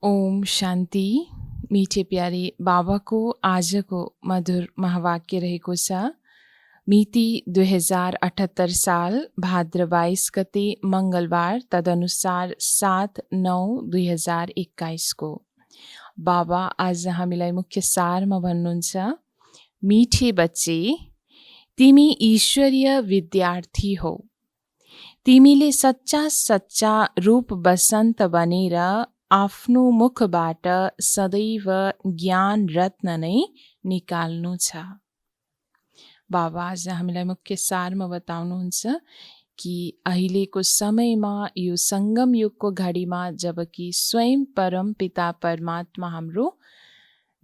ओम शान्ति। मीठे प्यारे बाबाको आजको मधुर महावाक्य रहेको छ। मिति 2078 साल भाद्र 22 गते मङ्गलबार, तदनुसार 7/9/2021 को। बाबा आज हामीलाई मुख्य सारमा भन्नुहुन्छ, मिठे बच्चे, तिमी ईश्वरीय विद्यार्थी हौ। तिमीले सच्चा सच्चा रूप बसन्त बनेर आफ्नो मुखबाट सदैव ज्ञान रत्न नै निकाल्नु छ। बाबा आज हामीलाई मुख्य सारमा बताउनुहुन्छ कि अहिलेको समयमा यो सङ्गम युगको घडीमा जबकि स्वयं परम पिता परमात्मा हाम्रो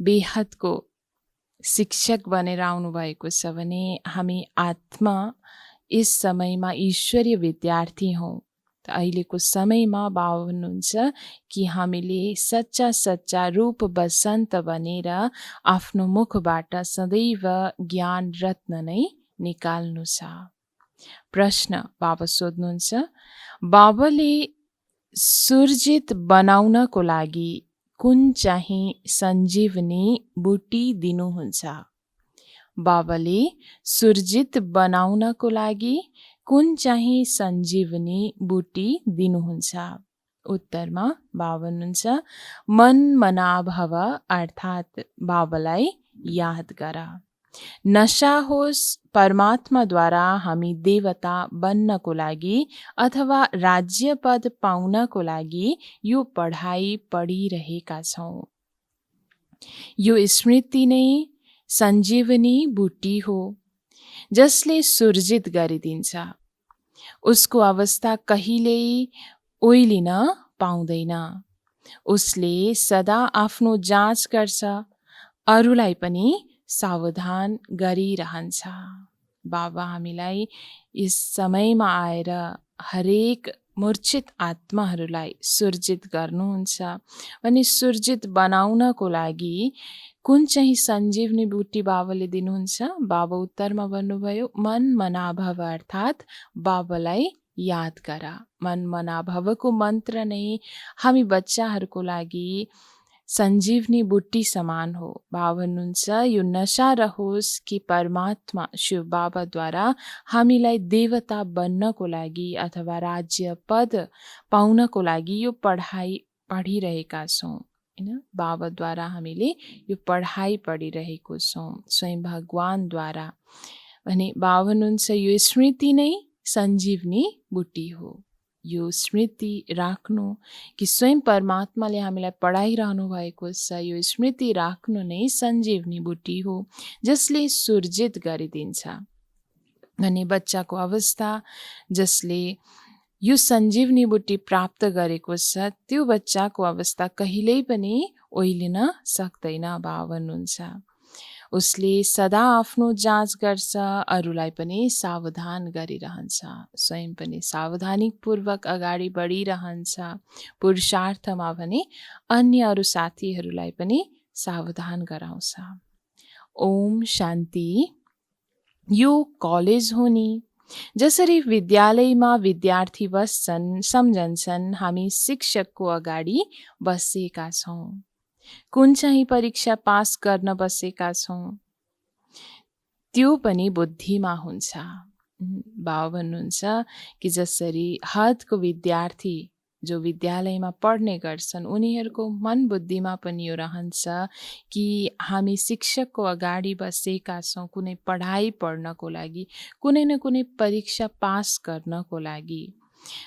बेहदको शिक्षक बनेर आउनुभएको छ भने हामी आत्मा इस समयमा ईश्वरीय विद्यार्थी हौँ। त अहिलेको समयमा बाबा भन्नुहुन्छ कि हामीले सच्चा सच्चा रूप बसन्त बनेर आफ्नो मुखबाट सदैव ज्ञान रत्न नै निकाल्नु छ। प्रश्न बाबा सोध्नुहुन्छ, बाबाले सुर्जित बनाउनको लागि कुन चाहिँ सञ्जीवनी बुटी दिनुहुन्छ? बाबाले सुर्जित बनाउनको लागि कुन चाहिँ सञ्जीवनी बुटी दिनुहुन्छ? उत्तरमा बाबा भन्नुहुन्छ, मन मना भव, अर्थात् बाबालाई याद गर। नशा होस् परमात्माद्वारा हामी देवता बन्नको लागि अथवा राज्य पद पाउनको लागि यो पढाइ पढिरहेका छौँ। यो स्मृति नै सञ्जीवनी बुटी हो जसले सुर्जित गरिदिन्छ। उसको अवस्था कहिल्यै ओइलिन पाउँदैन। उसले सदा आफ्नो जाँच गर्छ, अरूलाई पनि सावधान गरिरहन्छ। बाबा हामीलाई यस समयमा आएर हरेक मूर्छित आत्माहरूलाई सुर्जित गर्नुहुन्छ अनि सुर्जित बनाउनको लागि कुन चाहिँ सञ्जीवनी बुटी बाबाले दिनुहुन्छ? बाबा उत्तरमा भन्नुभयो, मन मना भव, अर्थात् बाबालाई याद गर। मन मना भवको मन्त्र नै हामी बच्चाहरूको लागि सञ्जीवनी बुट्टी समान हो। बाबा भन्नुहुन्छ, यो नशा रहोस् कि परमात्मा शिव बाबाद्वारा हामीलाई देवता बन्नको लागि अथवा राज्य पद पाउनको लागि यो पढाइ पढिरहेका छौँ। हैन, बाबाद्वारा हामीले यो पढाइ पढिरहेको छौँ, स्वयं भगवानद्वारा। भने बाबा भन्नुहुन्छ, यो स्मृति नै सञ्जीवनी बुटी हो। यो स्मृति राख्नु कि स्वयं परमात्माले हामीलाई पढाइरहनु भएको छ, यो स्मृति राख्नु नै सञ्जीवनी बुटी हो जसले सुर्जित गरिदिन्छ। अनि बच्चाको अवस्था जसले यो सञ्जीवनी बुटी प्राप्त गरेको छ, त्यो बच्चाको अवस्था कहिल्यै पनि ओइलिन सक्दैन। बाबा भन्नुहुन्छ, उसले सदा आफ्नो जाँच गर्छ, अरूलाई पनि सावधान गरिरहन्छ, स्वयं पनि सावधानीपूर्वक अगाडि बढिरहन्छ। पुरुषार्थमा भने अन्य अरू साथीहरूलाई पनि सावधान गराउँछ। ओम शान्ति। यो कलेज हो नि। जसरी विद्यालयमा विद्यार्थी बस्छन्, सम्झन्छन् हामी शिक्षकको अगाडि बसेका छौँ, कुन चाहिँ परीक्षा पास गर्न बसेका छौँ, त्यो पनि बुद्धिमा हुन्छ। बाबा भन्नुहुन्छ कि जसरी हदको विद्यार्थी जो विद्यालयमा पढ्ने गर्छन् उनीहरूको मन बुद्धिमा पनि यो रहन्छ कि हामी शिक्षकको अगाडि बसेका छौँ कुनै पढाइ पढ्नको लागि, कुनै न कुनै परीक्षा पास गर्नको लागि।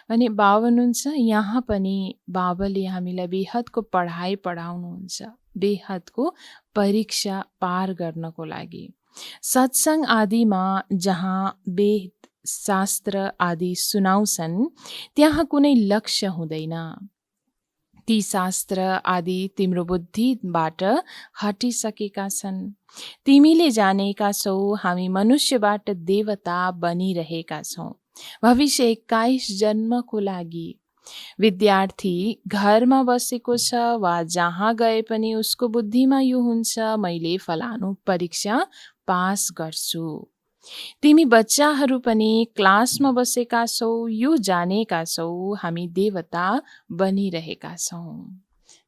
अनि बाबा भन्नुहुन्छ, यहाँ पनि बाबाले हामीलाई बेहदको पढाइ पढाउनुहुन्छ, बेहदको परीक्षा पार गर्नको लागि। सत्सङ्ग आदिमा जहाँ वेद शास्त्र आदि सुनाउँछन् त्यहाँ कुनै लक्ष्य हुँदैन। ती शास्त्र आदि तिम्रो बुद्धिबाट हटिसकेका छन्। तिमीले जानेका छौ हामी मनुष्यबाट देवता बनिरहेका छौँ भविष्य 21 जन्मको लागि। विद्यार्थी घरमा बसेको छ वा जहाँ गए पनि उसको बुद्धिमा यो हुन्छ, मैले फलानु परीक्षा पास गर्छु। तिमी बच्चाहरू पनि क्लासमा बसेका छौ, यो जानेका छौ हामी देवता बनिरहेका छौँ।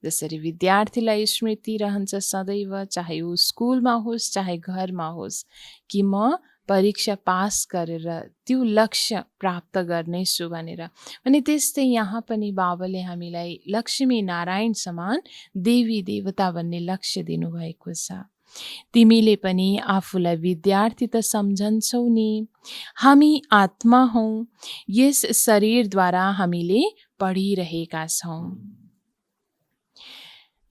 जसरी विद्यार्थीलाई स्मृति रहन्छ सदैव, चाहे ऊ स्कुलमा होस् चाहे घरमा होस्, कि म परीक्षा पास गरेर त्यो लक्ष्य प्राप्त गर्नेछु भनेर। अनि त्यस्तै यहाँ पनि बाबाले हामीलाई लक्ष्मी नारायण समान देवी देवता भन्ने लक्ष्य दिनुभएको छ। तिमीले पनि आफूलाई विद्यार्थी त सम्झन्छौ नि, हामी आत्मा हौ, यस शरीरद्वारा हामीले पढिरहेका छौँ।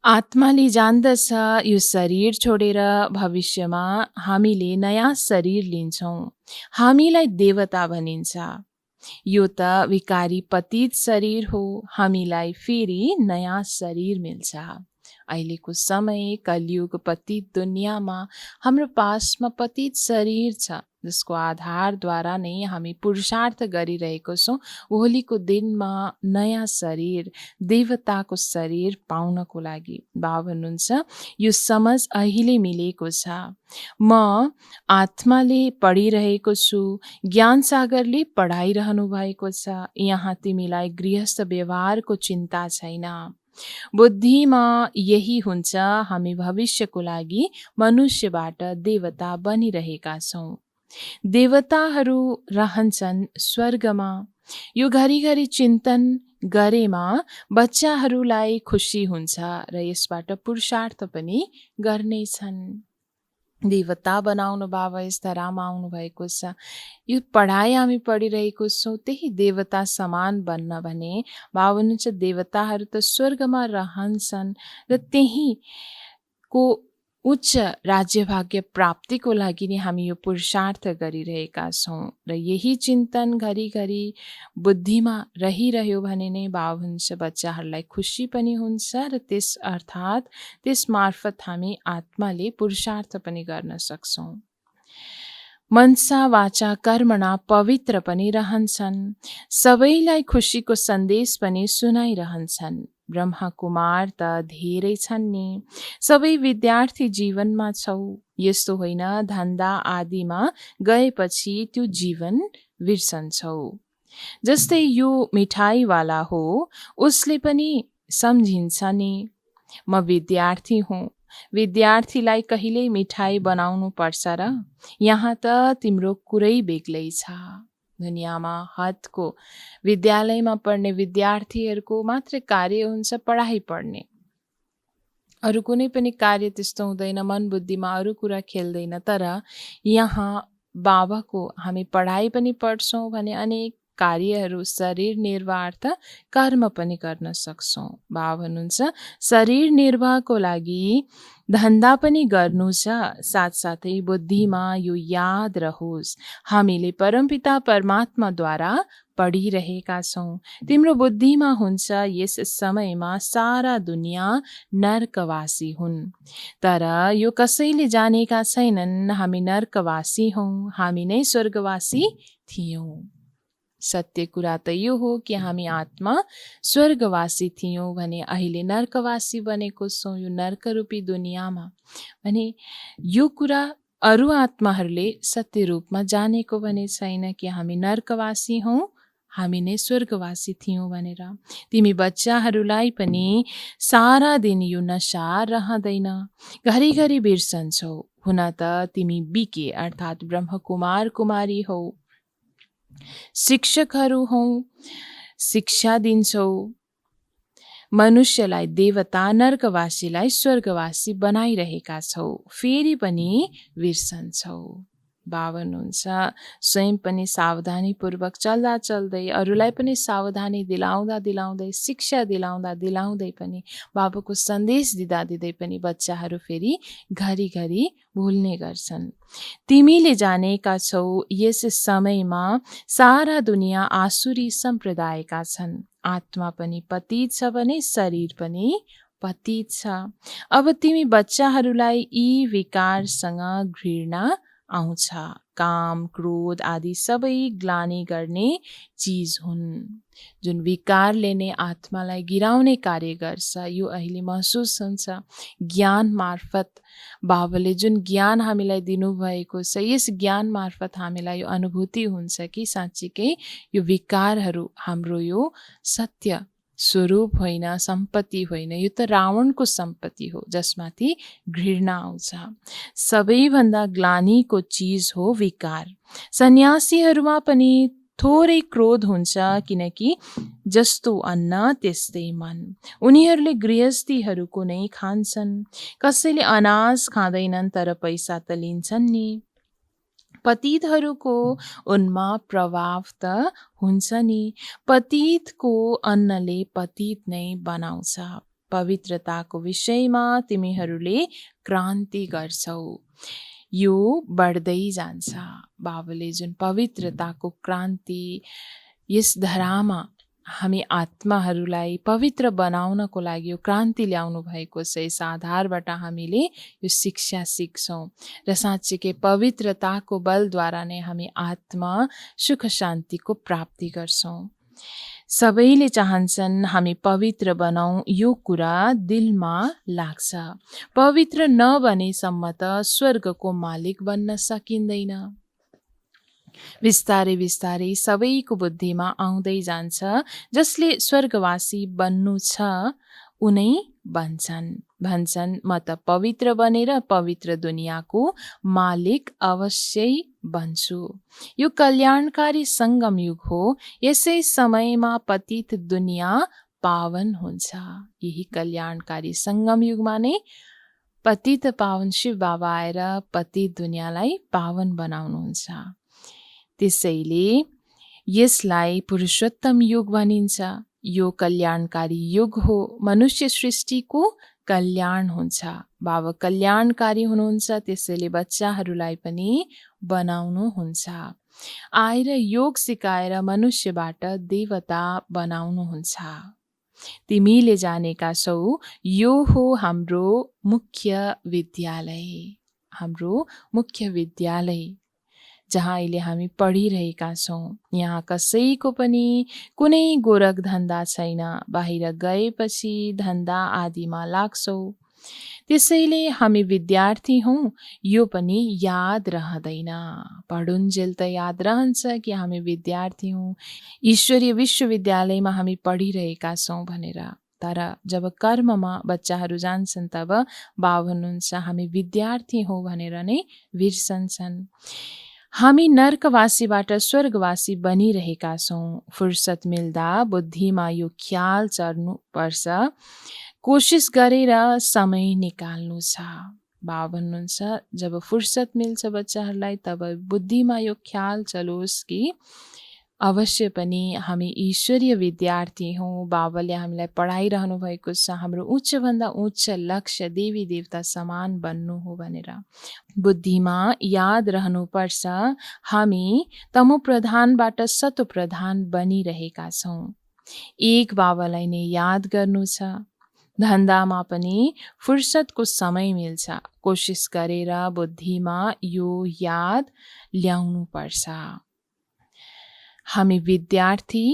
आत्माले जान्दछ यो शरीर छोडेर भविष्यमा हामीले नयाँ शरीर लिन्छौँ, हामीलाई देवता भनिन्छ। यो त विकारी पतित शरीर हो, हामीलाई फेरि नयाँ शरीर मिल्छ। अहिलेको समय कलियुग पतित दुनियाँमा हाम्रो पासमा पतित शरीर छ, जसको आधारद्वारा नै हामी पुरुषार्थ गरिरहेको छौँ भोलिको दिनमा नयाँ शरीर, देवताको शरीर पाउनको लागि। बाबा भन्नुहुन्छ यो समझ अहिले मिलेको छ। म आत्माले पढिरहेको छु, ज्ञान सागरले पढाइरहनु भएको छ। यहाँ तिमीलाई गृहस्थ व्यवहारको चिन्ता छैन। बुद्धिमा यही हुन्छ, हामी भविष्यको लागि मनुष्यबाट देवता बनिरहेका छौँ। देवताहरू रहन्छन् स्वर्गमा। यो घरिघरि चिन्तन गरेमा बच्चाहरूलाई खुसी हुन्छ र यसबाट पुरुषार्थ पनि गर्नेछन्। देवता बनाउनु बाबा यस धरामा आउनु भएको छ। यो पढाइ हामी पढिरहेको छौँ त्यही देवता समान बन्न भने बाबा भन्नुहुन्छ देवताहरू त स्वर्गमा रहन्छन् र त्यहीँको उच्च राज्यभाग्य प्राप्तिको लागि नै हामी यो पुरुषार्थ गरिरहेका छौँ र यही चिन्तन घरिघरि बुद्धिमा रहिरह्यो भने नै बाबा भन्नुहुन्छ बच्चाहरूलाई खुसी पनि हुन्छ र त्यस अर्थात् त्यस मार्फत हामी आत्माले पुरुषार्थ पनि गर्न सक्छौँ। मनसा वाचा कर्मणा पवित्र पनि रहन्छन्, सबैलाई खुसीको सन्देश पनि सुनाइरहन्छन्। ब्रह्मा कुमार त धेरै छन् नि, सबै विद्यार्थी जीवनमा छौ। यस्तो होइन धन्दा आदिमा गएपछि त्यो जीवन बिर्सन्छौ। जस्तै यो मिठाईवाला हो, उसले पनि सम्झिन्छ नि म विद्यार्थी हुँ, विद्यार्थीलाई कहिल्यै मिठाई बनाउनु पर्छ र? यहाँ त तिम्रो कुरै बेग्लै छ। दुनियाँमा हदको विद्यालयमा पढ्ने विद्यार्थीहरूको मात्र कार्य हुन्छ पढाइ पढ्ने, अरू कुनै पनि कार्य त्यस्तो हुँदैन, मन बुद्धिमा अरू कुरा खेल्दैन। तर यहाँ बाबाको हामी पढाइ पनि पढ्छौँ भने अनेक कार्यहरू शरीर निर्वाहार्थ कर्म पनि गर्न सक्छौँ। बाबा भन्नुहुन्छ शरीर निर्वाहको लागि धन्दा पनि गर्नु छ, साथसाथै बुद्धिमा यो याद रहोस् हामीले परमपिता परमात्माद्वारा पढिरहेका छौँ। तिम्रो बुद्धिमा हुन्छ यस समयमा सारा दुनियाँ नरकवासी हुन्, तर यो कसैले जानेका छैनन् हामी नरकवासी हौँ, हामी नै स्वर्गवासी थियौँ। सत्य कुरा त यो हो कि हामी आत्मा स्वर्गवासी थियौँ भने अहिले नरकवासी बनेको छौँ यो नरकरूपी दुनियाँमा। भने यो कुरा अरू आत्माहरूले सत्य रूपमा जानेको भने छैन कि हामी नरकवासी हौँ, हामी नै स्वर्गवासी थियौँ भनेर। तिमी बच्चाहरूलाई पनि सारा दिन यो नशा रहँदैन, घरिघरि बिर्सन्छौ। हुन त तिमी बिके अर्थात् ब्रह्मकुमार कुमारी हौ, शिक्षकहरू हौ, शिक्षा दिन्छौ। मनुष्यलाई देवता, नरकवासीलाई स्वर्गवासी बनाइरहेका छौ, फेरि पनि बिर्सन्छौ। बाबा हुनुहुन्छ स्वयं पनि सावधानीपूर्वक चल्दा चल्दै अरूलाई पनि सावधानी दिलाउँदा दिलाउँदै शिक्षा दिलाउँदा दिलाउँदै पनि बाबाको सन्देश दिँदा दिँदै पनि बच्चाहरू फेरि घरिघरि भुल्ने गर्छन्। तिमीले जानेका छौ यस समयमा सारा दुनियाँ आसुरी सम्प्रदायका छन्, आत्मा पनि पतित छ भने शरीर पनि पतित छ। अब तिमी बच्चाहरूलाई यी विकारसँग घृणा आउँछ, काम क्रोध आदि सबै ग्लानि गर्ने चिज हुन्, जुन विकारले नै आत्मालाई गिराउने कार्य गर्छ। यो अहिले महसुस हुन्छ ज्ञान मार्फत बाबाले जुन ज्ञान हामीलाई दिनुभएको छ, यस ज्ञान मार्फत हामीलाई यो अनुभूति हुन्छ कि साँच्चीकै यो विकारहरू हाम्रो यो सत्य स्वरूप होइन, सम्पत्ति होइन। यो त रावणको सम्पत्ति हो जसमाथि घृणा आउँछ। सबैभन्दा ग्लानीको चिज हो विकार। सन्यासीहरूमा पनि थोरै क्रोध हुन्छ, किनकि जस्तो अन्न त्यस्तै मन। उनीहरूले गृहस्थीहरूको नै खान्छन्। कसैले अनाज खाँदैनन् तर पैसा त लिन्छन् नि। पतितहरूको उनमा प्रभाव त हुन्छ नि। पतितको अन्नले पतित नै बनाउँछ। पवित्रताको विषयमा तिमीहरूले क्रान्ति गर्छौ। यो बढ्दै जान्छ। बाबाले जुन पवित्रताको क्रान्ति यस धरामा हामी आत्माहरूलाई पवित्र बनाउनको लागि यो क्रान्ति ल्याउनु भएको छ। यस आधारबाट हामीले यो शिक्षा सिक्छौँ र साँच्चीकै पवित्रताको बलद्वारा नै हामी आत्मा सुख शान्तिको प्राप्ति गर्छौँ। सबैले चाहन्छन् हामी पवित्र बनाऊँ, यो कुरा दिलमा लाग्छ। पवित्र नबनेसम्म त स्वर्गको मालिक बन्न सकिँदैन। बिस्तारै बिस्तारै सबैको बुद्धिमा आउँदै जान्छ, जसले स्वर्गवासी बन्नु छ उनै भन्छन् म त पवित्र बनेर पवित्र दुनियाँको मालिक अवश्यै बन्छु। यो कल्याणकारी सङ्गम युग हो। यसै समयमा पतित दुनियाँ पावन हुन्छ। यही कल्याणकारी सङ्गम युगमा नै पतित पावन शिव बाबा आएर पतित दुनियाँलाई पावन बनाउनुहुन्छ। त्यसैले यसलाई पुरुषोत्तम युग भनिन्छ। यो कल्याणकारी युग हो। मनुष्य सृष्टिको कल्याण हुन्छ। बाबा कल्याणकारी हुनुहुन्छ, त्यसैले बच्चाहरूलाई पनि बनाउनुहुन्छ। आएर योग सिकाएर मनुष्यबाट देवता बनाउनुहुन्छ। तिमीले जानेका छौ, यो हो हाम्रो मुख्य विद्यालय। हाम्रो मुख्य विद्यालय जहाँ अहिले हामी पढिरहेका छौँ। यहाँ कसैको पनि कुनै गोरख धन्दा छैन। बाहिर गएपछि धन्दा आदिमा लाग्छौँ। त्यसैले हामी विद्यार्थी हौँ, यो पनि याद रहँदैन। पढुन्जेल त याद रहन्छ कि हामी विद्यार्थी हौँ, ईश्वरीय विश्वविद्यालयमा हामी पढिरहेका छौँ भनेर। तर जब कर्ममा बच्चाहरू जान्छन् तब बाबा भन्नुहुन्छ हामी विद्यार्थी हौँ भनेर नै बिर्सन्छन्। हामी नर्कवासीबाट स्वर्गवासी बनिरहेका छौँ। फुर्सद मिल्दा बुद्धिमा यो ख्याल चढ्नुपर्छ, कोसिस गरेर समय निकाल्नु छ। बाबा भन्नुहुन्छ जब फुर्सद मिल्छ बच्चाहरूलाई तब बुद्धिमा यो ख्याल चलोस् कि अवश्य पनि हामी ईश्वरीय विद्यार्थी हौँ। बाबाले हामीलाई पढाइरहनु भएको छ, हाम्रो उच्चभन्दा उच्च लक्ष्य देवी देवता समान बन्नु हो भनेर। बुद्धिमा याद रहनुपर्छ हामी तमो प्रधानबाट सतो प्रधान बनिरहेका छौँ। एक बाबालाई नै याद गर्नु छ। धन्दामा पनि फुर्सदको समय मिल्छ। कोसिस गरेर बुद्धिमा यो याद ल्याउनु पर्छ। हामी विद्यार्थी,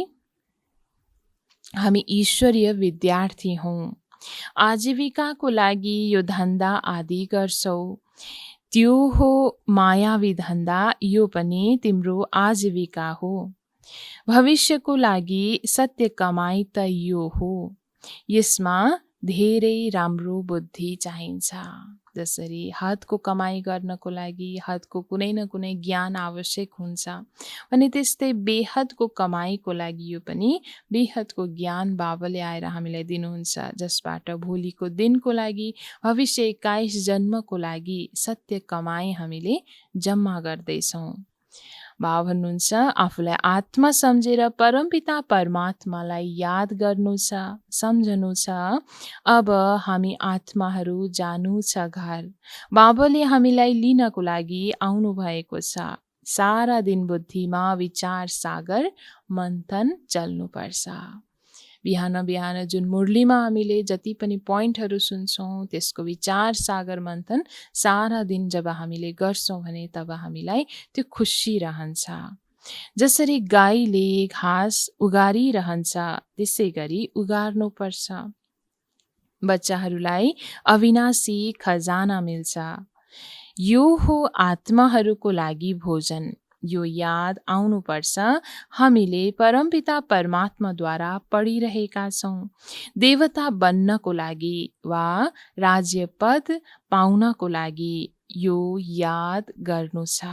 हामी ईश्वरीय विद्यार्थी हौँ। आजीविकाको लागि यो धन्दा आदि गर्छौ। त्यो हो मायावी धन्दा, यो पनि तिम्रो आजीविका हो। भविष्यको लागि सत्य कमाई त यो हो। यसमा धेरै राम्रो बुद्धि चाहिन्छ। जसरी हदको कमाई गर्नको लागि हदको कुनै न कुनै ज्ञान आवश्यक हुन्छ भने त्यस्तै बेहदको कमाईको लागि यो पनि बेहदको ज्ञान बाबाले आएर हामीलाई दिनुहुन्छ, जसबाट भोलिको दिनको लागि भविष्य 21 जन्मको लागि सत्य कमाई हामीले जम्मा गर्दैछौँ। बाबा भन्नुहुन्छ आफूलाई आत्मा सम्झेर परमपिता परमात्मालाई याद गर्नु छ, सम्झनु छ। अब हामी आत्माहरू जानु छ घर। बाबाले हामीलाई लिनको लागि आउनु भएको छ। सारा दिन बुद्धिमा विचार सागर मन्थन चल्नुपर्छ। बिहान बिहान जुन मुरलीमा हामीले जति पनि पोइन्टहरू सुन्छौँ त्यसको विचार सागर मन्थन सारा दिन जब हामीले गर्छौँ भने तब हामीलाई त्यो खुसी रहन्छ। जसरी गाईले घाँस उगारिरहन्छ त्यसै गरी उगार्नुपर्छ। बच्चाहरूलाई अविनाशी खजाना मिल्छ। यो हो आत्माहरूको लागि भोजन। यो याद आउनुपर्छ, हामीले परमपिता परमात्माद्वारा पढिरहेका छौँ। देवता बन्नको लागि वा राज्य पद पाउनको लागि यो याद गर्नु छ।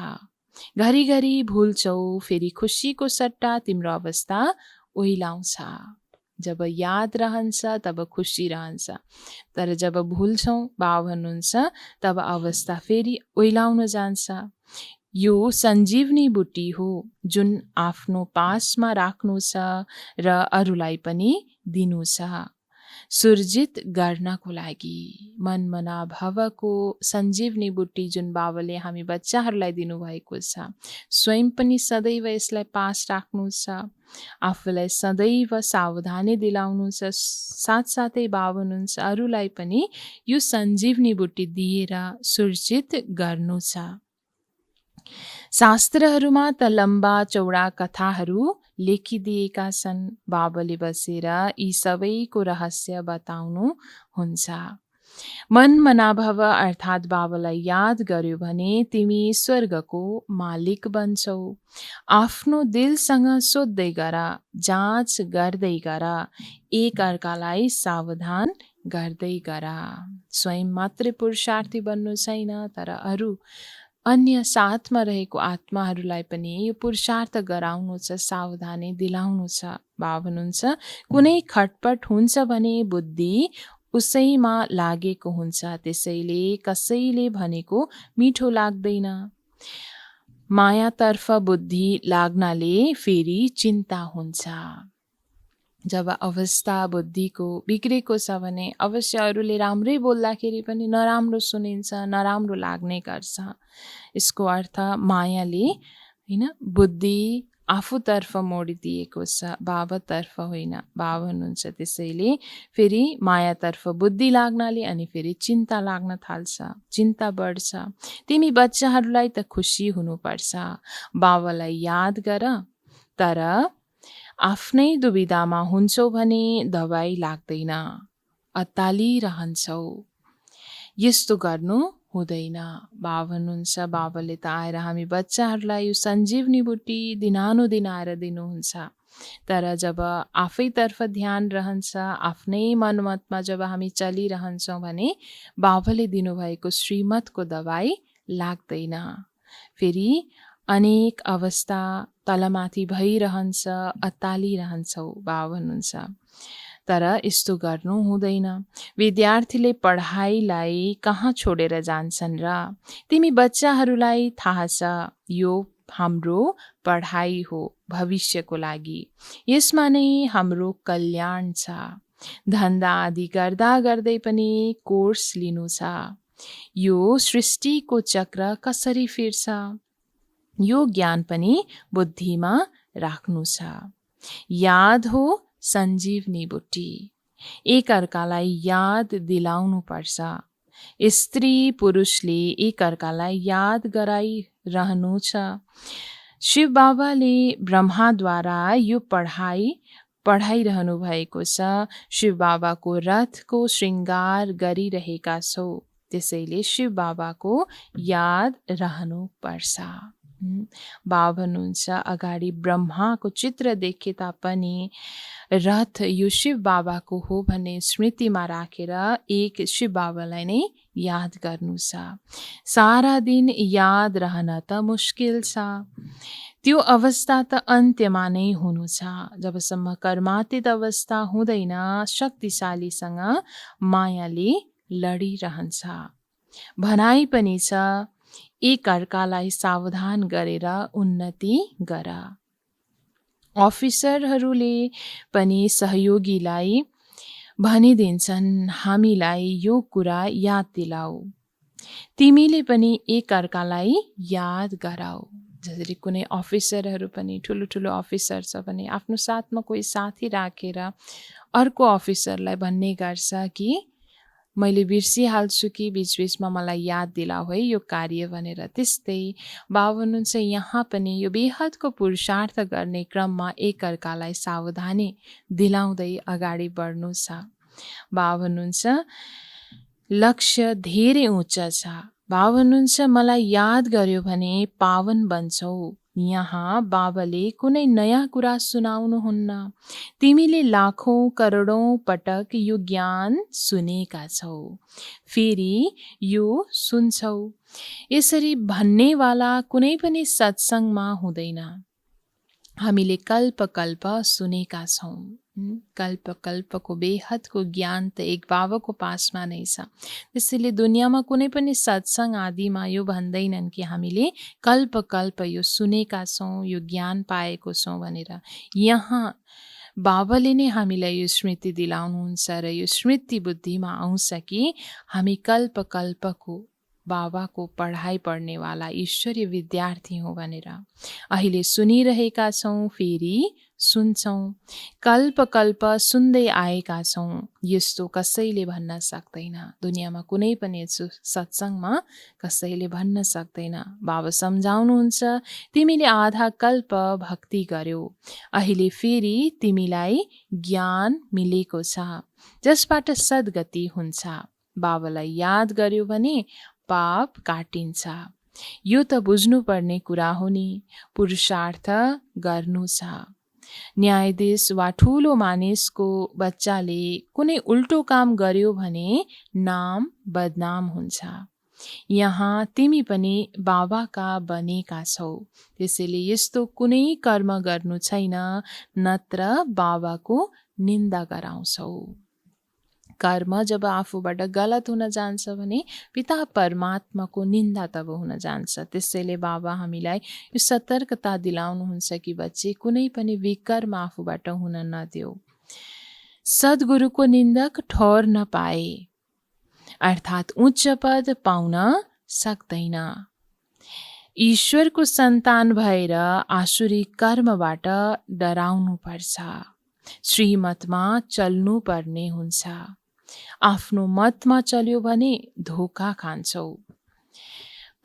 घरिघरि भुल्छौ, फेरि खुसीको सट्टा तिम्रो अवस्था ओइलाउँछ। जब याद रहन्छ तब खुसी रहन्छ, तर जब भुल्छौँ, बाबा भन्नुहुन्छ, तब अवस्था फेरि ओइलाउन जान्छ। यो सञ्जीवनी बुट्टी हो जुन आफ्नो पासमा राख्नु छ र अरूलाई पनि दिनु छ, सुर्जित गर्नको लागि। मनमना भवको सञ्जीवनी बुट्टी जुन बाबाले हामी बच्चाहरूलाई दिनुभएको छ, स्वयं पनि सदैव यसलाई पास राख्नु छ, आफूलाई सदैव सावधानी दिलाउनु छ। साथसाथै बाबा हुनुहुन्छ अरूलाई पनि यो सञ्जीवनी बुट्टी दिएर सुर्जित गर्नु छ। शास्त्रहरूमा त लम्बा चौडा कथाहरू लेखिदिएका छन्। बाबाले बसेर यी सबैको रहस्य बताउनु हुन्छ। मन मनाभव अर्थात् बाबालाई याद गर्यो भने तिमी स्वर्गको मालिक बन्छौ। आफ्नो दिलसँग सोध्दै गर, जाँच गर्दै गर, एक अर्कालाई सावधान गर्दै गर। स्वयं मात्रै पुरुषार्थी बन्नु छैन, तर अरू अन्य साथमा रहेको आत्माहरूलाई पनि यो पुरुषार्थ गराउनु छ, सावधानी दिलाउनु छ। बाबा हुनुहुन्छ, कुनै खटपट हुन्छ भने बुद्धि उसैमा लागेको हुन्छ, त्यसैले कसैले भनेको मिठो लाग्दैन। मायातर्फ बुद्धि लाग्नाले फेरि चिन्ता हुन्छ। जब अवस्था बुद्धिको बिग्रेको छ भने अवश्य अरूले राम्रै बोल्दाखेरि पनि नराम्रो सुनिन्छ, नराम्रो लाग्ने गर्छ। यसको अर्थ मायाले होइन बुद्धि आफूतर्फ मोडिदिएको छ, बाबातर्फ होइन। बाबा हुनुहुन्छ, त्यसैले फेरि मायातर्फ बुद्धि लाग्नाले अनि फेरि चिन्ता लाग्न थाल्छ, चिन्ता बढ्छ। तिमी बच्चाहरूलाई त खुसी हुनुपर्छ, बाबालाई याद गर, तर आफ्नै दुविधामा हुन्छौ भने दबाई लाग्दैन, अत्तालिरहन्छौ। यस्तो गर्नु हुँदैन। बाबा हुनुहुन्छ, बाबाले त आएर हामी बच्चाहरूलाई यो सञ्जीवनी बुट्टी दिनानुदिन आएर दिनुहुन्छ, तर जब आफैतर्फ ध्यान रहन्छ, आफ्नै मनमतमा जब हामी चलिरहन्छौँ भने बाबाले दिनुभएको श्रीमतको दबाई लाग्दैन। फेरि अनेक अवस्था तलमाथि भइरहन्छ, अत्तालिरहन्छौ। बाबा भन्नुहुन्छ, तर यस्तो गर्नु हुँदैन। विद्यार्थीले पढाइलाई कहाँ छोडेर जान्छन् र? तिमी बच्चाहरूलाई थाहा छ यो हाम्रो पढाइ हो, भविष्यको लागि। यसमा नै हाम्रो कल्याण छ। धन्दा आदि गर्दा गर्दै पनि कोर्स लिनु छ। यो सृष्टिको चक्र कसरी फिर्छ, यो ज्ञान पनि बुद्धिमा राख्नु छ। याद हो सञ्जीवनी बुट्टी। एक अर्कालाई याद दिलाउनु पर्छ। स्त्री पुरुषले एक अर्कालाई याद गराइरहनु छ। शिव बाबाले ब्रह्माद्वारा यो पढाइरहनु भएको छ। शिव बाबाको रथको श्रृङ्गार गरिरहेका छौ, त्यसैले शिव बाबाको याद रहनु पर्छ। बाबा भन्नुहुन्छ, अगाडि ब्रह्माको चित्र देखे तापनि रथ यो शिव बाबाको हो भन्ने स्मृतिमा राखेर एक शिव बाबालाई नै याद गर्नु छ। सारा दिन याद रहन त मुस्किल छ। त्यो अवस्था त अन्त्यमा नै हुनु छ। जबसम्म कर्मातीत अवस्था हुँदैन, शक्तिशालीसँग मायाले लडिरहन्छ। भनाइ पनि छ, एक अर्कालाई सावधान गरेर उन्नति गर। अफिसरहरूले पनि सहयोगीलाई भनिदिन्छन्, हामीलाई यो कुरा याद दिलाऊ। तिमीले पनि एक अर्कालाई याद गराऊ। जसरी कुनै अफिसरहरू पनि ठुलो अफिसर छ भने आफ्नो साथमा कोही साथी राखेर अर्को अफिसरलाई भन्ने गर्छ कि मैले बिर्सिहाल्छु कि बिचबिचमा मलाई याद दिलाऊ है यो कार्य भनेर। त्यस्तै बाबा हुनुहुन्छ, यहाँ पनि यो बेहदको पुरुषार्थ गर्ने क्रममा एक अर्कालाई सावधानी दिलाउँदै अगाडि बढ्नु छ। बाबा हुनुहुन्छ, लक्ष्य धेरै उच्च छ। बाबा हुनुहुन्छ, मलाई याद गर्यो भने पावन बन्छौ। यहाँ बाबाले कुनै नयाँ कुरा सुनाउनुहुन्न। तिमीले लाखौं करोडौं पटक यो ज्ञान सुनेका छौ, फेरि यो सुन्छौ। यसरी भन्नेवाला कुनै पनि सत्सङ्गमा हुँदैन। हामीले कल्प कल्प सुनेका छौँ। कल्प कल्पको बेहदको ज्ञान त एक बाबाको पासमा नै छ। त्यसैले दुनियाँमा कुनै पनि सत्सङ्ग आदिमा यो भन्दैनन् कि हामीले कल्प कल्प यो सुनेका छौँ, यो ज्ञान पाएको छौँ भनेर। यहाँ बाबाले नै हामीलाई यो स्मृति दिलाउनुहुन्छ र यो स्मृति बुद्धिमा आउँछ कि हामी कल्प कल्पको बाबाको पढाइ पढ्नेवाला ईश्वरीय विद्यार्थी हौँ भनेर। अहिले सुनिरहेका छौँ, फेरि सुन्छौँ। कल्प कल्प सुन्दै आएका छौँ, यस्तो कसैले भन्न सक्दैन। दुनियाँमा कुनै पनि सत्सङ्गमा कसैले भन्न सक्दैन। बाबा सम्झाउनुहुन्छ, तिमीले आधा कल्प भक्ति गर्यौ, अहिले फेरि तिमीलाई ज्ञान मिलेको छ जसबाट सद्गति हुन्छ। बाबालाई याद गर्यो भने पाप काटिन्छ। यो त बुझ्नुपर्ने कुरा हो नि। पुरुषार्थ गर्नु छ। न्यायाधीश वा ठुलो मानिसको बच्चाले कुनै उल्टो काम गर्यो भने नाम बदनाम हुन्छ। यहाँ तिमी पनि बाबाका बनेका छौ, त्यसैले यस्तो कुनै कर्म गर्नु छैन, नत्र बाबाको निन्दा गराउँछौ। कर्म जब आफूबाट गलत हुन जान्छ भने पिता परमात्माको निन्दा तब हुन जान्छ। त्यसैले बाबा हामीलाई यो सतर्कता दिलाउनुहुन्छ कि बच्चे कुनै पनि विकर्म आफूबाट हुन नदेऊ। सद्गुरुको निन्दक ठहर नपाए अर्थात् उच्च पद पाउन सक्दैन। ईश्वरको सन्तान भएर आसुरी कर्मबाट डराउनु पर्छ। श्रीमतमा चल्नु पर्ने हुन्छ। आफ्नो मतमा चल्यो भने धोका खान्छौ,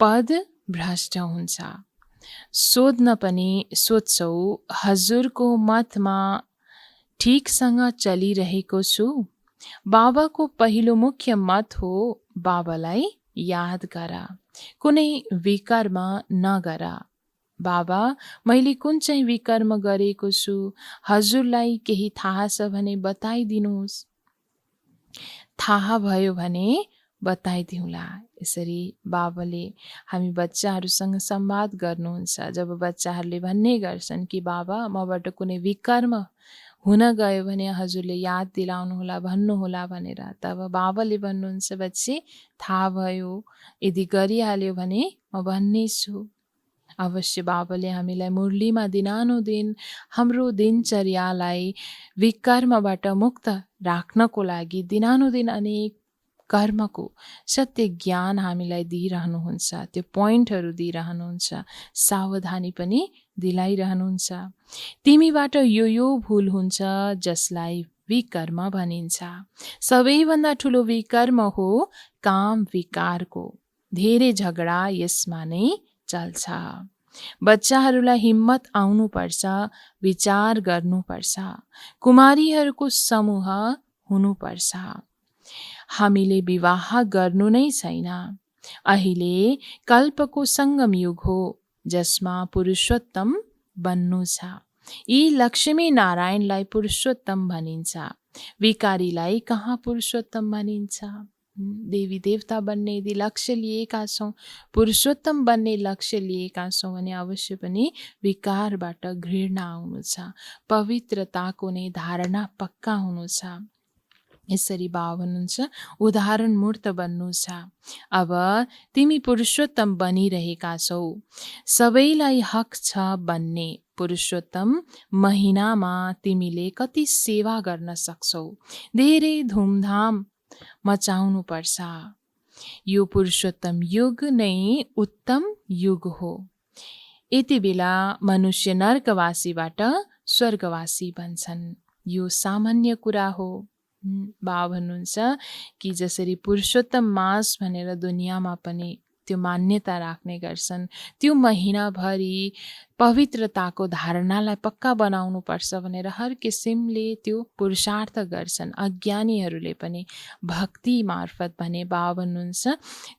पद भ्रष्ट हुन्छ। सोध्न पनि सोध्छौ, हजुरको मतमा ठिकसँग चलिरहेको छु? बाबाको पहिलो मुख्य मत हो, बाबालाई याद गर, कुनै विकर्म नगर। बाबा, मैले कुन चाहिँ विकर्म गरेको छु? हजुरलाई केही थाहा छ भने बताइदिनुहोस्। थाहा भयो भने बताइदिउँला। यसरी बाबाले हामी बच्चाहरूसँग संवाद गर्नुहुन्छ। जब बच्चाहरूले भन्ने गर्छन् कि बाबा मबाट कुनै विकर्म हुन गयो भने हजुरले याद दिलाउनुहोला, भन्नुहोला भनेर, तब बाबाले भन्नुहुन्छ, बच्चे थाहा भयो, यदि गरिहाल्यो भने म भन्नेछु। अवश्य बाबाले हामीलाई मुरलीमा दिनानुदिन हाम्रो दिनचर्यालाई विकर्मबाट मुक्त राख्नको लागि दिनानुदिन अनेक कर्मको सत्य ज्ञान हामीलाई दिइरहनुहुन्छ। त्यो पोइन्टहरू दिइरहनुहुन्छ, सावधानी पनि दिलाइरहनुहुन्छ। तिमीबाट यो भूल हुन्छ जसलाई विकर्म भनिन्छ। सबैभन्दा ठुलो विकर्म हो काम विकारको। धेरै झगडा यसमा नै चल्छ। बच्चाहरूलाई हिम्मत आउनुपर्छ, विचार गर्नुपर्छ, कुमारीहरूको समूह हुनुपर्छ। हामीले विवाह गर्नु नै छैन। अहिले कल्पको सङ्गम युग हो जसमा पुरुषोत्तम बन्नु छ। यी लक्ष्मी नारायणलाई पुरुषोत्तम भनिन्छ। विकारीलाई कहाँ पुरुषोत्तम भनिन्छ? देवी देवता बन्ने यदि लक्ष्य लिएका छौँ, पुरुषोत्तम बन्ने लक्ष्य लिएका छौँ भने अवश्य पनि विकारबाट घृणा आउनु छ। पवित्रताको नै धारणा पक्का हुनु छ। यसरी बाबा भन्नुहुन्छ, उदाहरण मूर्त बन्नु छ। अब तिमी पुरुषोत्तम बनिरहेका छौ। सबैलाई हक छ बन्ने। पुरुषोत्तम महिनामा तिमीले कति सेवा गर्न सक्छौ? धेरै धुमधाम मचाउनु पर्छ। यो पुरुषोत्तम युग नै उत्तम युग हो। यति बेला मनुष्य नर्कवासीबाट स्वर्गवासी बन्छन्। यो सामान्य कुरा हो। बाबा भन्नुहुन्छ कि जसरी पुरुषोत्तम मास भनेर दुनियाँमा पनि त्यो मान्यता राख्ने गर्छन्। त्यो महिनाभरि पवित्रताको धारणालाई पक्का बनाउनुपर्छ भनेर हर किसिमले त्यो पुरुषार्थ गर्छन्। अज्ञानीहरूले पनि भक्ति मार्फत भने बाबा भन्नुहुन्छ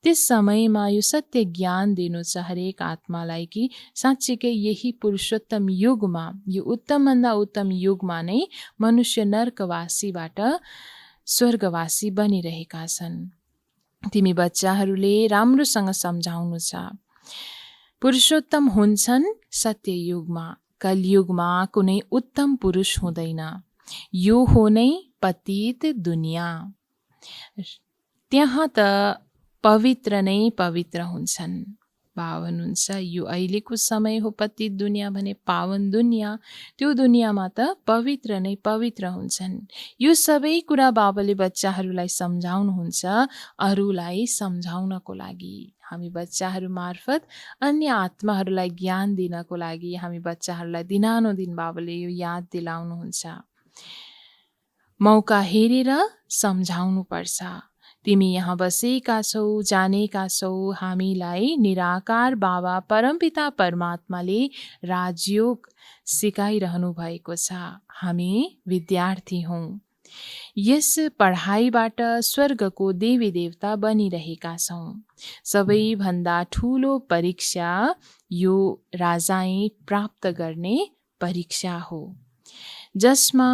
त्यस समयमा यो सत्य ज्ञान दिनु छ हरेक आत्मालाई कि साँच्चीकै यही पुरुषोत्तम युगमा, यो उत्तमभन्दा उत्तम युगमा नै मनुष्य नर्कवासीबाट स्वर्गवासी बनिरहेका छन्। तिमी बच्चाहरूले राम्रोसँग सम्झाउनु छ। पुरुषोत्तम हुन्छन् सत्य युगमा, कलयुगमा कुनै उत्तम पुरुष हुँदैन। यो हो नै पतित दुनियाँ। त्यहाँ त पवित्र नै पवित्र हुन्छन्। बाबा भन्नुहुन्छ यो अहिलेको समय हो पतित दुनियाँ भने पावन दुनियाँ। त्यो दुनियाँमा त पवित्र नै पवित्र हुन्छन्। यो सबै कुरा बाबाले बच्चाहरूलाई सम्झाउनुहुन्छ अरूलाई सम्झाउनको लागि। हामी बच्चाहरू मार्फत अन्य आत्माहरूलाई ज्ञान दिनको लागि हामी बच्चाहरूलाई दिनानुदिन बाबाले यो याद दिलाउनुहुन्छ। मौका हेरेर सम्झाउनु पर्छ। तिमी यहाँ बसेका छौ, जानेका छौ, हामीलाई निराकार बाबा परमपिता परमात्माले राजयोग सिकाइरहनु भएको छ। हामी विद्यार्थी हौँ। यस पढाइबाट स्वर्गको देवी देवता बनिरहेका छौँ। सबैभन्दा ठुलो परीक्षा यो राजाई प्राप्त गर्ने परीक्षा हो, जसमा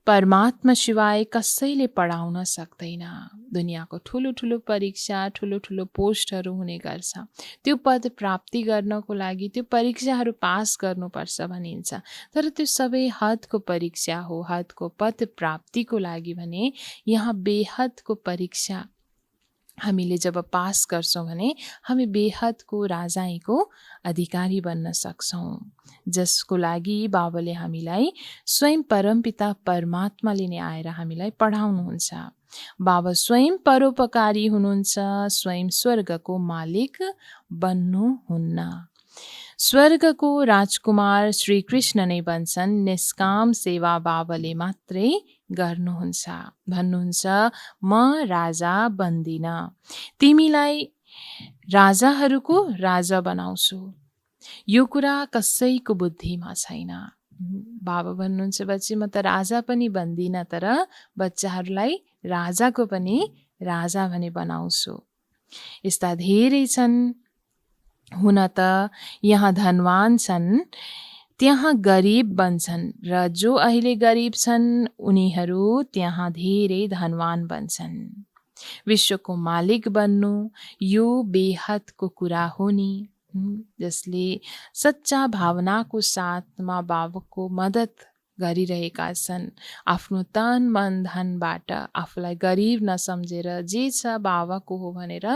परमात्मा सिवाय कसैले पढाउन सक्दैन। दुनियाँको ठुलो ठुलो परीक्षा, ठुलो ठुलो पोस्टहरू हुने गर्छ। त्यो पद प्राप्ति गर्नको लागि त्यो परीक्षाहरू पास गर्नुपर्छ भनिन्छ। तर त्यो सबै हदको परीक्षा हो। हदको पद प्राप्तिको लागि भने यहाँ बेहदको परीक्षा हामीले जब पास गर्छौँ भने हामी बेहदको राजाईको अधिकारी बन्न सक्छौँ, जसको लागि बाबाले हामीलाई स्वयं परमपिता परमात्माले नै आएर हामीलाई पढाउनुहुन्छ। बाबा स्वयं परोपकारी हुनुहुन्छ, स्वयं स्वर्गको मालिक बन्नुहुन्न। स्वर्गको राजकुमार श्री कृष्ण नै बन्छन्। निष्काम सेवा बाबाले मात्रै गर्नुहुन्छ। भन्नुहुन्छ म राजा बन्दिन, तिमीलाई राजाहरूको राजा बनाउँछु। यो कुरा कसैको बुद्धिमा छैन। बाबा भन्नुहुन्छ बच्ची म त राजा पनि बन्दिन, तर बच्चाहरूलाई राजाको पनि राजा भने बनाउँछु। यस्ता धेरै छन्। हुन त यहाँ धनवान छन्, त्यहाँ गरिब बन्छन्, र जो अहिले गरिब छन् उनीहरू त्यहाँ धेरै धनवान बन्छन्। विश्वको मालिक बन्नु यो बेहदको कुरा हो नि। जसले सच्चा भावनाको साथमा बाबाको मद्दत गरिरहेका छन्, आफ्नो तन मन धनबाट आफूलाई गरिब नसम्झेर जे छ बाबाको हो भनेर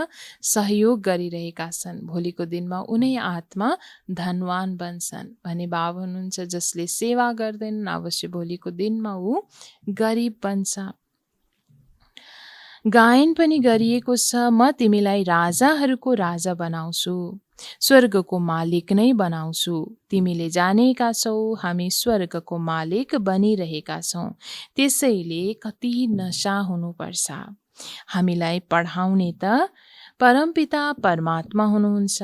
सहयोग गरिरहेका छन्, भोलिको दिनमा उनै आत्मा धनवान बन्छन् भने बाबा हुनुहुन्छ जसले सेवा गर्दैनन् अवश्य भोलिको दिनमा ऊ गरिब बन्छ। गायन पनि गरिएको छ, म तिमीलाई राजाहरूको राजा बनाउँछु, स्वर्गको मालिक नै बनाउँछु। तिमीले जानेका छौ हामी स्वर्गको मालिक बनिरहेका छौँ, त्यसैले कति नशा हुनुपर्छ। हामीलाई पढाउने त परमपिता परमात्मा हुनुहुन्छ।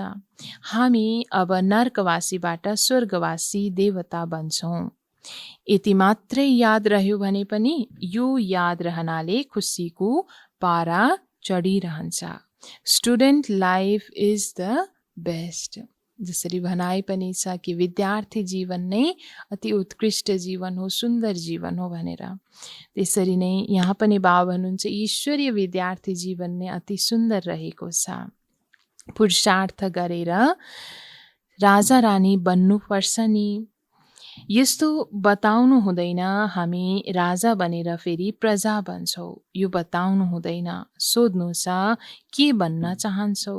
हामी अब नर्कवासीबाट स्वर्गवासी देवता बन्छौँ। यति मात्रै याद रह्यो भने पनि यो याद रहनाले खुसीको पारा चढिरहन्छ। Student life is the best. जसरी भनाइ पनि छ कि विद्यार्थी जीवन नै अति उत्कृष्ट जीवन हो, सुन्दर जीवन हो भनेर। त्यसरी नै यहाँ पनि बाबा भन्नुहुन्छ ईश्वरीय विद्यार्थी जीवन नै अति सुन्दर रहेको छ। पुरुषार्थ गरेर राजा रानी बन्नुपर्छ नि। यस्तो बताउनु हुँदैन हामी राजा बनेर फेरि प्रजा बन्छौँ, यो बताउनु हुँदैन। सोध्नु छ के बन्न चाहन्छौ।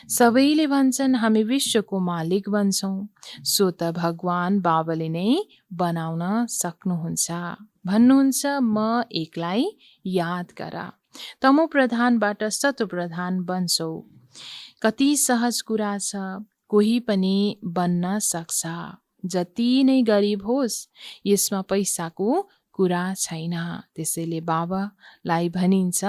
सबैले भन्छन् हामी विश्वको मालिक बन्छौँ, सो त भगवान बाबाले नै बनाउन सक्नुहुन्छ। भन्नुहुन्छ म एकलाई याद गर, तमो प्रधानबाट सतो प्रधान बन्छौ। कति सहज कुरा छ, कोही पनि बन्न सक्छ। जति नै गरिब होस् यसमा पैसाको कुरा छैन। त्यसैले बाबालाई भनिन्छ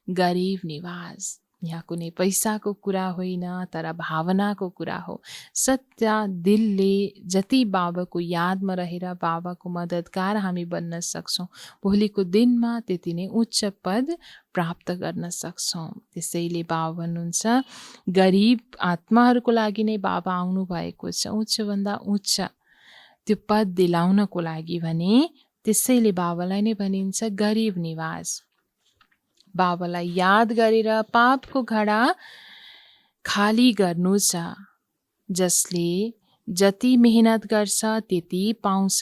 गरिब निवास। यहाँ कुनै पैसाको कुरा होइन, तर भावनाको कुरा हो। सच्चा दिलले जति बाबाको यादमा रहेर बाबाको मद्दतगार हामी बन्न सक्छौँ, भोलिको दिनमा त्यति नै उच्च पद प्राप्त गर्न सक्छौँ। त्यसैले बाबा भन्नुहुन्छ, गरिब आत्माहरूको लागि नै बाबा आउनुभएको छ, उच्चभन्दा उच्च त्यो पद दिलाउनको लागि भने। त्यसैले बाबालाई नै भनिन्छ गरिब निवास। बाबालाई याद गरेर पापको घडा खाली गर्नु छ। जसले जति मेहनत गर्छ त्यति पाउँछ।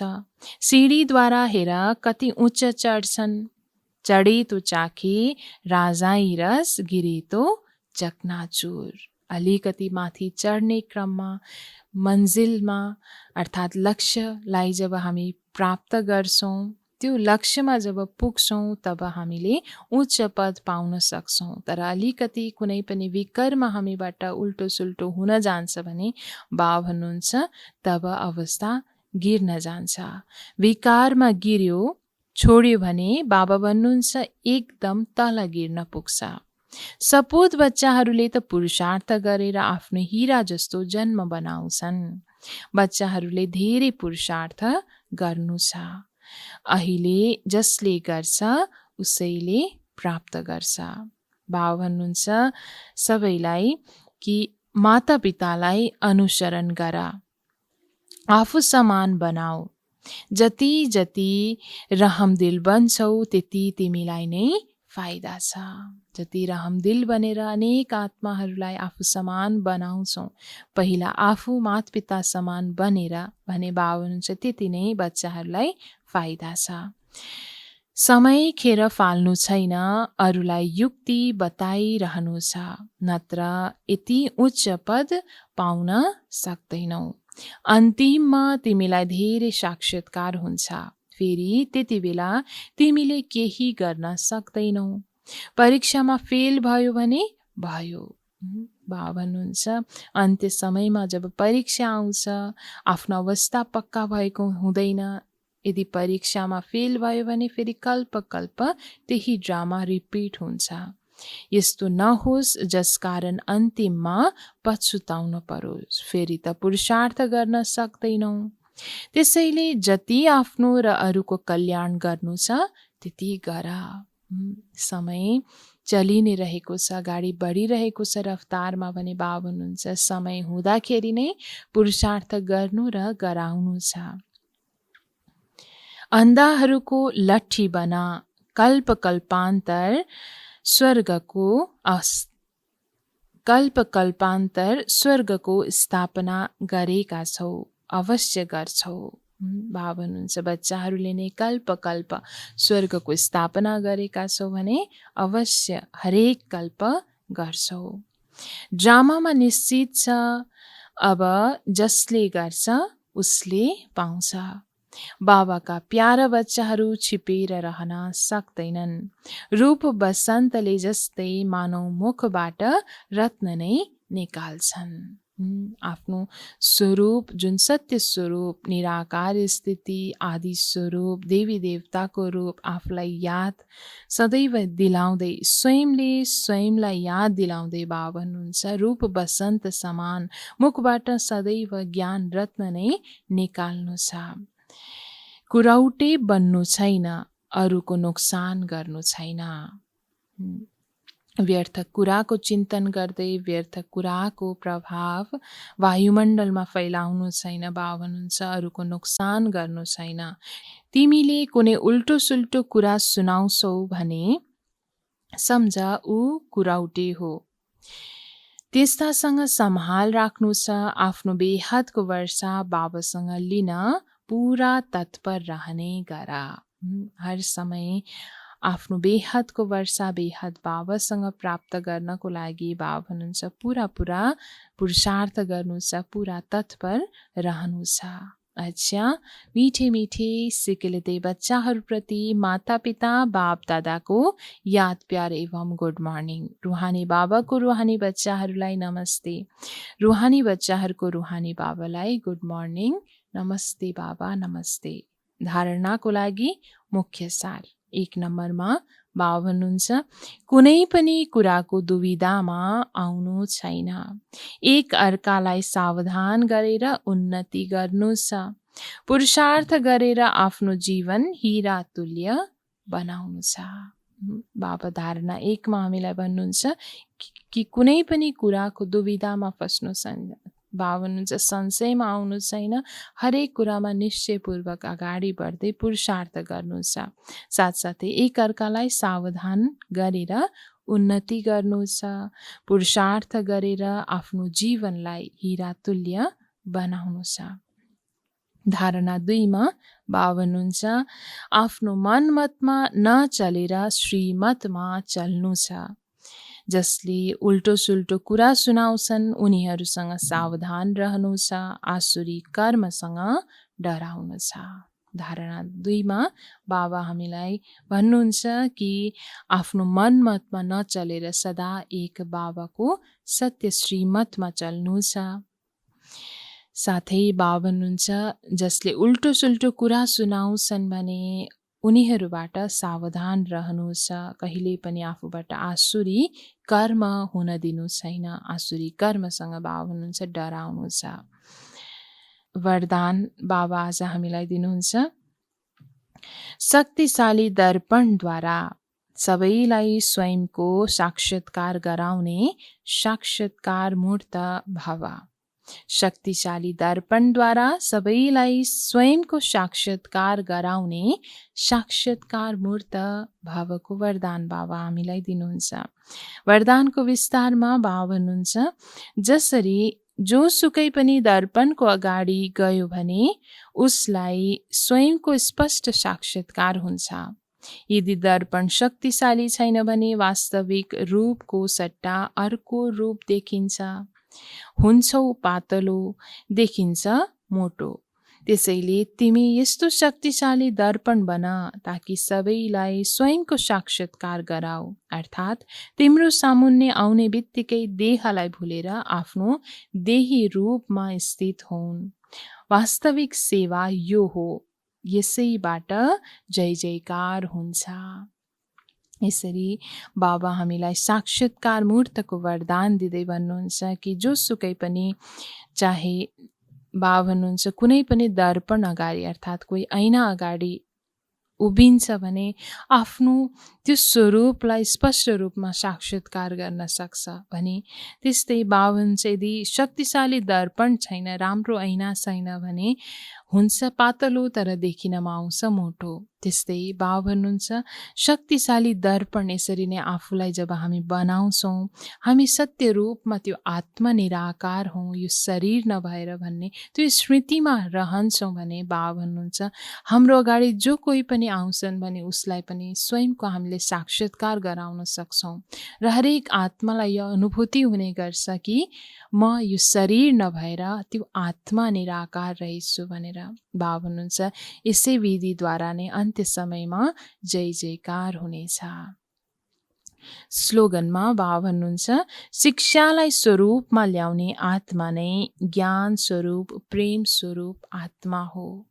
सिँढीद्वारा हेर कति उच्च चढ्छन्। चढे तो चाखे राजाई रस, गिरे तो चकनाचुर। अलिकति माथि चढ्ने क्रममा मन्जिलमा अर्थात् लक्ष्यलाई जब हामी प्राप्त गर्छौँ, त्यो लक्ष्यमा जब पुग्छौँ तब हामीले उच्च पद पाउन सक्छौँ। तर अलिकति कुनै पनि विकर्म हामीबाट उल्टो सुल्टो हुन जान्छ भने बाबा भन्नुहुन्छ तब अवस्था गिर्न जान्छ। विकारमा गिर्यो छोड्यो भने बाबा भन्नुहुन्छ एकदम तल गिर्न पुग्छ। सपूत बच्चाहरूले त पुरुषार्थ गरेर आफ्नो हिरा जस्तो जन्म बनाउँछन्। बच्चाहरूले धेरै पुरुषार्थ गर्नु छ। अहिले जसले गर्छ उसैले प्राप्त गर्छ। बाबा भन्नुहुन्छ सबैलाई कि माता पितालाई अनुसरण गर, आफू समान बनाऊ। जति जति रहमदिल बन्छौ त्यति तिमीलाई नै फाइदा छ। जति रहमदिल बनेर अनेक आत्माहरूलाई आफू समान बनाउँछौ, पहिला आफू मातपिता समान बनेर भने बाबा हुनुहुन्छ त्यति नै बच्चाहरूलाई फाइदा छ। समय खेर फाल्नु छैन, अरूलाई युक्ति बताइरहनु छ, नत्र यति उच्च पद पाउन सक्दैनौ। अन्तिममा तिमीलाई धेरै साक्षात्कार हुन्छ, फेरि त्यति बेला तिमीले केही गर्न सक्दैनौ। परीक्षामा फेल भयो भने भयो। बाबा भन्नुहुन्छ अन्त्य समयमा जब परीक्षा आउँछ, आफ्नो अवस्था पक्का भएको हुँदैन। यदि परीक्षामा फेल भयो भने फेरि कल्प कल्प त्यही ड्रामा रिपिट हुन्छ। यस्तो नहोस् जसकारण अन्तिममा पछुताउन परोस्, फेरि त पुरुषार्थ गर्न सक्दैनौ। त्यसैले जति आफ्नो र अरूको कल्याण गर्नु छ त्यति गर। समय चलि नै रहेको छ, गाडी बढिरहेको छ रफ्तारमा भने बाबा हुनुहुन्छ समय हुँदाखेरि नै पुरुषार्थ गर्नु र गराउनु छ। अन्धाहरूको लट्ठी बना, कल्प कल्पान्तर स्वर्गको स्थापना गरेका छौ, अवश्य गर्छौ। बाबा भन्नुहुन्छ बच्चाहरूले नै कल्प कल्प स्वर्गको स्थापना गरेका छौ भने अवश्य हरेक कल्प गर्छौ। ड्रामामा निश्चित छ, अब जसले गर्छ उसले पाउँछ। बाबाका प्यारा बच्चाहरू छिपेर रहन सक्दैनन्। रूप बसन्तले जस्तै मानव मुखबाट रत्न नै निकाल्छन्। आफ्नो स्वरूप जुन सत्य स्वरूप, निराकार स्थिति, आदि स्वरूप, देवी देवताको रूप आफूलाई याद सदैव दिलाउँदै, स्वयंलाई याद दिलाउँदै बाबा भन्नुहुन्छ रूप बसन्त समान मुखबाट सदैव ज्ञान रत्न नै निकाल्नु छ। कुराउटे बन्नु छैन, अरूको नोक्सान गर्नु छैन। व्यर्थ कुराको चिन्तन गर्दै व्यर्थ कुराको प्रभाव वायुमण्डलमा फैलाउनु छैन। बाबा भन्नुहुन्छ अरूको नोक्सान गर्नु छैन। तिमीले कुनै उल्टो सुल्टो कुरा सुनाउँछौ भने सम्झ ऊ कुराउटे हो। त्यस्तासँग सम्हाल राख्नु छ। आफ्नो बेहदको वर्षा बाबासँग लिन पूरा तत्पर रहने गर। हर समय आफ्नो बेहदको वर्षा बेहद बाबासँग प्राप्त गर्नको लागि बाबा भन्नुहुन्छ पुरा पुरुषार्थ गर्नु छ, पुरा तत्पर रहनु छ। अच्छा, मीठे मीठे सिकिलते बच्चाहरूप्रति माता पिता बाप दादाको याद प्यार एवं गुड मर्निङ। रुहानी बाबाको रुहानी बच्चाहरूलाई नमस्ते, रुहानी बच्चाहरूको रुहानी बाबालाई गुड मर्निङ। नमस्ते बाबा, नमस्ते। धारणाको लागि मुख्य सार 1 नम्बरमा बाबा भन्नुहुन्छ कुनै पनि कुराको दुविधामा आउनु छैन। एक अर्कालाई सावधान गरेर उन्नति गर्नु छ। पुरुषार्थ गरेर आफ्नो जीवन हिरा तुल्य बनाउनु छ। बाबा धारणा 1 मा हामीलाई भन्नुहुन्छ कि कुनै पनि कुराको दुविधामा फस्नु छैन। बाबा भन्नुहुन्छ संशयमा आउनु छैन। हरेक कुरामा निश्चयपूर्वक अगाडि बढ्दै पुरुषार्थ गर्नु छ। साथसाथै एक अर्कालाई सावधान गरेर उन्नति गर्नु छ। पुरुषार्थ गरेर आफ्नो जीवनलाई हिरा तुल्य बनाउनु छ। धारणा 2 मा बाबा भन्नुहुन्छ आफ्नो मनमतमा नचलेर श्रीमतमा चल्नु छ। जसले उल्टो सुल्टो कुरा सुनाउँछन् उनीहरूसँग सावधान रहनु छ। आसुरी कर्मसँग डराउनु छ। धारणा 2 मा बाबा हामीलाई भन्नुहुन्छ कि आफ्नो मनमतमा नचलेर सदा एक बाबाको सत्य श्रीमतमा चल्नु छ। साथै बाबा भन्नुहुन्छ जसले उल्टो सुल्टो कुरा सुनाउँछन् भने उनीहरूबाट सावधान रहनु छ। कहिले पनि आफूबाट आसुरी कर्म हुन दिनु छैन। आसुरी कर्मसँग बाबा भन्नुहुन्छ डराउनु छ। वरदान बाबा आज हामीलाई दिनुहुन्छ शक्तिशाली दर्पणद्वारा सबैलाई स्वयंको साक्षात्कार गराउने साक्षात्कार मूर्त भव। शक्तिशाली दर्पणद्वारा सबैलाई स्वयंको साक्षात्कार गराउने साक्षात्कार मूर्त भवको वरदान बाबा हामीलाई दिनुहुन्छ। वरदानको विस्तारमा बाबा भन्नुहुन्छ जसरी जोसुकै पनि दर्पणको अगाडि गयो भने उसलाई स्वयंको स्पष्ट साक्षात्कार हुन्छ। यदि दर्पण शक्तिशाली छैन भने वास्तविक रूपको सट्टा अर्को रूप देखिन्छ। हुन्छौ पातलो देखिन्छ मोटो। त्यसैले तिमी यस्तो शक्तिशाली दर्पण बन ताकि सबैलाई स्वयंको साक्षात्कार गराऊ। अर्थात् तिम्रो सामुन्ने आउने बित्तिकै देहलाई भुलेर आफ्नो देही रूपमा स्थित हुन्। वास्तविक सेवा यो हो। यसैबाट जय जयकार हुन्छ। यसरी बाबा हामीलाई साक्षात्कार मूर्तको वरदान दिँदै भन्नुहुन्छ कि जोसुकै पनि चाहे बाबा भन्नुहुन्छ कुनै पनि दर्पण अगाडि अर्थात् कोही ऐना अगाडि उभिन्छ भने आफ्नो त्यो स्वरूपलाई स्पष्ट रूपमा साक्षात्कार गर्न सक्छ भने त्यस्तै बाबा भन्नुहुन्छ यदि शक्तिशाली दर्पण छैन राम्रो ऐना छैन भने हुन्छ पातलो तर देखिनमा आउँछ मोटो। त्यस्तै बाबा भन्नुहुन्छ शक्तिशाली दर्पण यसरी नै आफूलाई जब हामी बनाउँछौँ हामी सत्य रूपमा त्यो आत्मा निराकार हौँ यो शरीर नभएर भन्ने त्यो स्मृतिमा रहन्छौँ भने बाबा भन्नुहुन्छ हाम्रो अगाडि जो कोही पनि आउँछन् भने उसलाई पनि स्वयंको हामीले साक्षात्कार गराउन सक्छौँ र हरेक आत्मालाई यो अनुभूति हुने गर्छ कि म यो शरीर नभएर त्यो आत्मा निराकार रहेछु भनेर। बाबा भन्नुहुन्छ यसै विधिद्वारा नै अन्त्य समयमा जय जयकार हुनेछ। स्लोगनमा बाबा भन्नुहुन्छ शिक्षालाई स्वरूपमा ल्याउने आत्मा नै ज्ञान स्वरूप प्रेम स्वरूप आत्मा हो।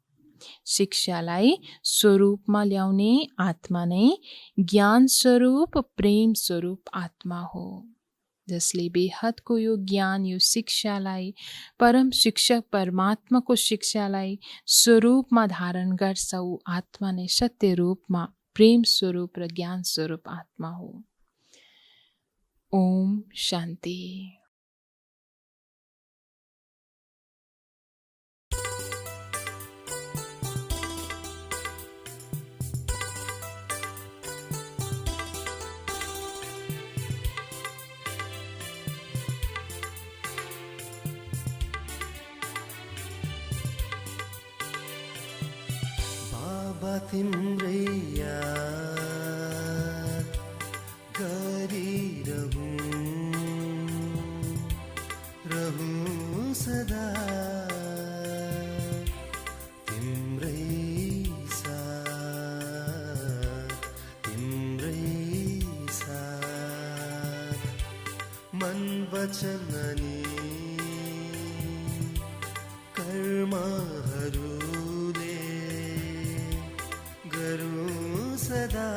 शिक्षालाई स्वरूपमा ल्याउने आत्मा नै ज्ञान स्वरूप प्रेम स्वरूप आत्मा हो। जसले बेहदको यो ज्ञान यो शिक्षालाई परम शिक्षक परमात्माको शिक्षालाई स्वरूपमा धारण गर्छ ऊ आत्मा नै सत्य रूपमा प्रेम स्वरूप र ज्ञान स्वरूप आत्मा हो। ओम शान्ति। तिम्रै याद गरिरहूँ सदा तिम्रै साथ मन वचन अनि कर्महरूले गरौँ सदा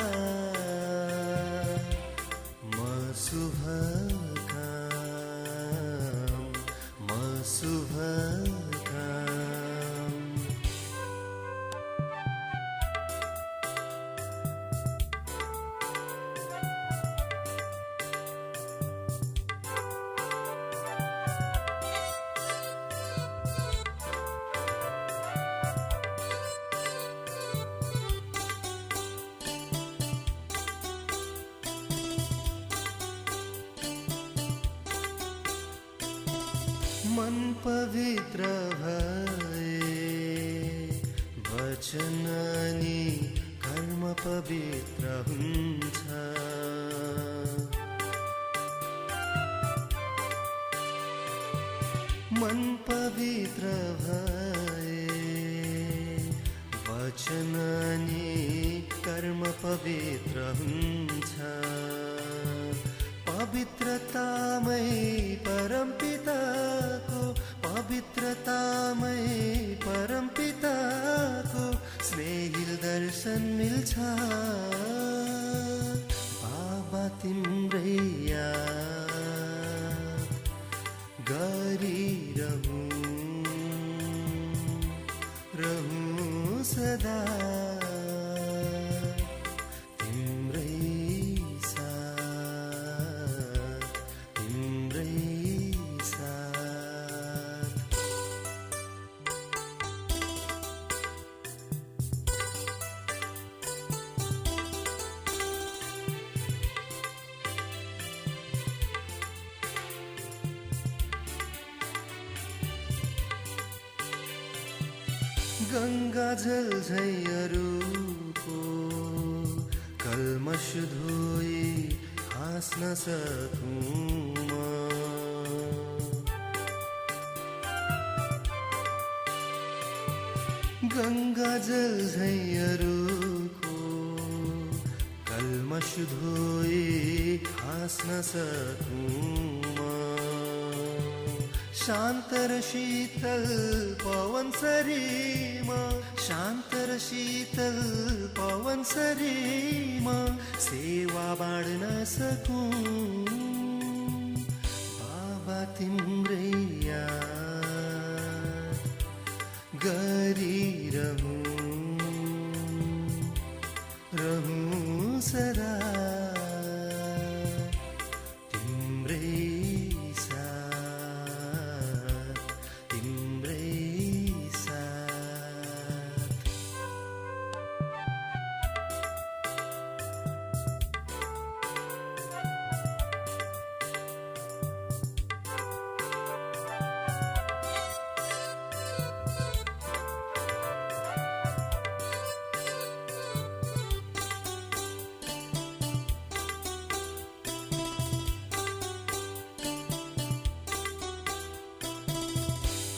मन पवित्र भए वचन अनि कर्म पवित्र हुन्छ। मन पवित्र भए वचन अनि कर्म पवित्र हुन्छ। पवित्रतामै परमपिताको पवित्रतामै परमपिताको स्नेहिल दर्शन मिल्छ। बाबा तिम्रै याद गरिरहूँ सदा तिम्रै साथ तिम्रै साथ। गंगा जल झै अरूको कल्मष धोई हाँस्न सकूँ म। गंगा जल झै अरूको कल्मष धोई हाँस्न सकूँ म। शान्त र शीतल पवन सरीमा शान्त र शीतल पवन सरीमा सेवा बाँड्न सकूँ। बाबा तिम्रै याद गरिरहूँ सदा तिम्रै साथ तिम्रै साथ।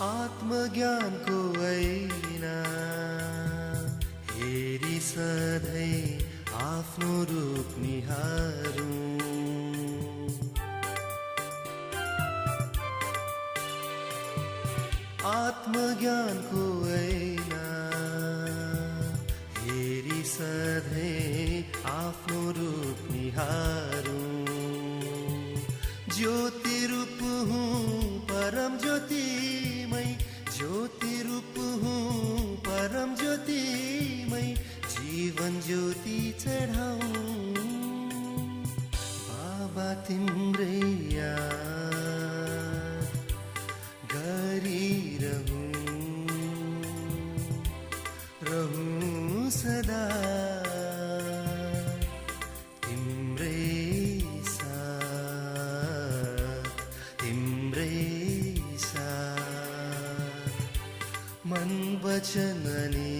आत्मज्ञानको ऐना हेरी सधैँ आफ्नो रूप निहारौँ। आत्मज्ञानको ऐना हेरी सधैँ आफ्नो रूप निहारौँ। ज्योति रूप हूँ परम ज्योतिमय ज्योति रूप हूँ परम ज्योतिमय जीवन ज्योति चढाऊँ। बाबा तिम्रै याद गरिरहूँ सदा तिम्रै साथ तिम्रै साथ। मन वचन अनि